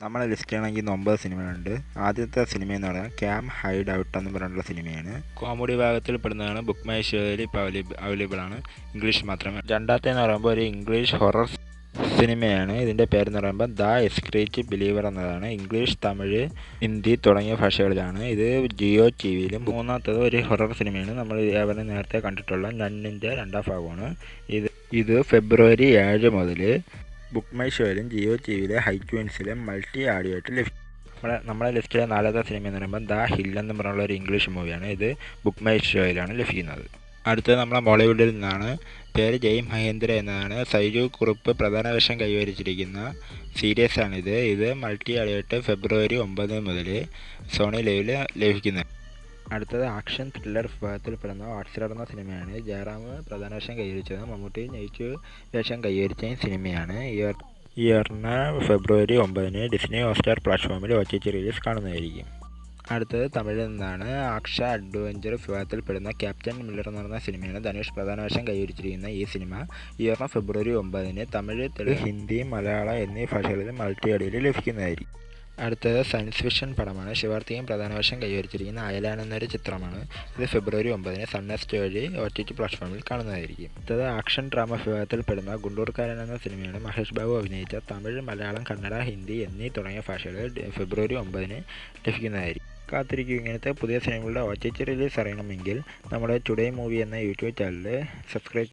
നമ്മളെ ലിസ്റ്റിലാണെങ്കിൽ ഇന്ന് 9 സിനിമകളുണ്ട്. ആദ്യത്തെ സിനിമ എന്ന് പറഞ്ഞാൽ ക്യാം ഹൈഡ് ഔട്ട് എന്ന് പറഞ്ഞിട്ടുള്ള സിനിമയാണ്. കോമഡി ഭാഗത്തിൽ പെടുന്നതാണ്. ബുക്ക് മൈ ഷോയിൽ ഇപ്പോൾ അവൈലബിൾ ആണ്, ഇംഗ്ലീഷ് മാത്രമേ. രണ്ടാമത്തെ എന്ന് പറയുമ്പോൾ ഒരു ഇംഗ്ലീഷ് ഹൊറർ സിനിമയാണ്. ഇതിൻ്റെ പേരെന്ന് പറയുമ്പോൾ ദ എസ്ക്രീറ്റ് ബിലീവർ എന്നതാണ്. ഇംഗ്ലീഷ്, തമിഴ്, ഹിന്ദി തുടങ്ങിയ ഭാഷകളിലാണ്. ഇത് ജിയോ ടി വിയിലും. മൂന്നാമത്തത് ഒരു ഹൊറർ സിനിമയാണ്. നമ്മൾ അവരെ നേരത്തെ കണ്ടിട്ടുള്ള നന്നിൻ്റെ രണ്ടാം ഭാഗമാണ്. ഇത് ഫെബ്രുവരി 7 മുതൽ ബുക്ക് മൈ ഷോയിലും ജിയോ ടി വിയിലെ ഐറ്റ്യൂൺസിലും മൾട്ടി ആഡിയോ ആയിട്ട് ലഭിക്കും. നമ്മളെ ലിസ്റ്റിലെ നാലാമത്തെ സിനിമ എന്ന് പറയുമ്പോൾ ദ ഹിൽ എന്ന് പറഞ്ഞുള്ള ഒരു ഇംഗ്ലീഷ് മൂവിയാണ്. ഇത് ബുക്ക് മൈ ഷോയിലാണ് ലഭിക്കുന്നത്. അടുത്തത് നമ്മളെ ബോളിവുഡിൽ നിന്നാണ്. പേര് ജയ് മഹേന്ദ്ര എന്നതാണ്. സൈജു കുറുപ്പ് പ്രധാന വേഷം കൈവരിച്ചിരിക്കുന്ന സീരീസാണിത്. ഇത് മൾട്ടി ആഡിയോ ഫെബ്രുവരി 9 മുതൽ സോണി ലൈവിൽ ലഭിക്കുന്നത്. അടുത്തത് ആക്ഷൻ ത്രില്ലർ വിഭാഗത്തിൽപ്പെടുന്ന വാട്സിലർ എന്ന സിനിമയാണ്. ജയറാം പ്രധാന വേഷം കൈവരിച്ചത്, മമ്മൂട്ടി നെഗറ്റീവ് വേഷം കൈവരിച്ച സിനിമയാണ്. ഇയറിന് ഫെബ്രുവരി 9 ഡിസ്നി ഹോട്ട്സ്റ്റാർ പ്ലാറ്റ്ഫോമിൽ OTT റിലീസ് കാണുന്നതായിരിക്കും. അടുത്തത് തമിഴിൽ നിന്നാണ്. ആക്ഷൻ അഡ്വഞ്ചർ വിഭാഗത്തിൽപ്പെടുന്ന ക്യാപ്റ്റൻ മില്ലർ എന്ന് പറയുന്ന സിനിമയാണ്. ധനുഷ് പ്രധാന വേഷം കൈവരിച്ചിരിക്കുന്ന ഈ സിനിമ ഇയറിന് ഫെബ്രുവരി 9 തമിഴ്, തെലുങ്ക്, ഹിന്ദി, മലയാളം എന്നീ ഭാഷകളിൽ മൾട്ടി ആഡിയോയിൽ ലഭിക്കുന്നതായിരിക്കും. അടുത്തത് സയൻസ് ഫിക്ഷൻ പടമാണ്. ശിവാർത്തിയും പ്രധാന വേഷം കൈവരിച്ചിരിക്കുന്ന അയലാൻ എന്നൊരു ചിത്രമാണ്. ഇത് ഫെബ്രുവരി 9 സൺനെക്സ്റ്റ് വഴി OTT പ്ലാറ്റ്ഫോമിൽ കാണുന്നതായിരിക്കും. അടുത്തത് ആക്ഷൻ ഡ്രാമ വിഭാഗത്തിൽപ്പെടുന്ന ഗുണ്ടൂർക്കാരൻ എന്ന സിനിമയാണ്. മഹേഷ് ബാബു അഭിനയിച്ച തമിഴ്, മലയാളം, കന്നഡ, ഹിന്ദി എന്നീ തുടങ്ങിയ ഭാഷകളിൽ ഫെബ്രുവരി 9 ലഭിക്കുന്നതായിരിക്കും. കാത്തിരിക്കും. ഇങ്ങനത്തെ പുതിയ സിനിമകളുടെ OTT റിലീസ് അറിയണമെങ്കിൽ നമ്മുടെ ടുഡേ മൂവി എന്ന യൂട്യൂബ് ചാനൽ സബ്സ്ക്രൈബ്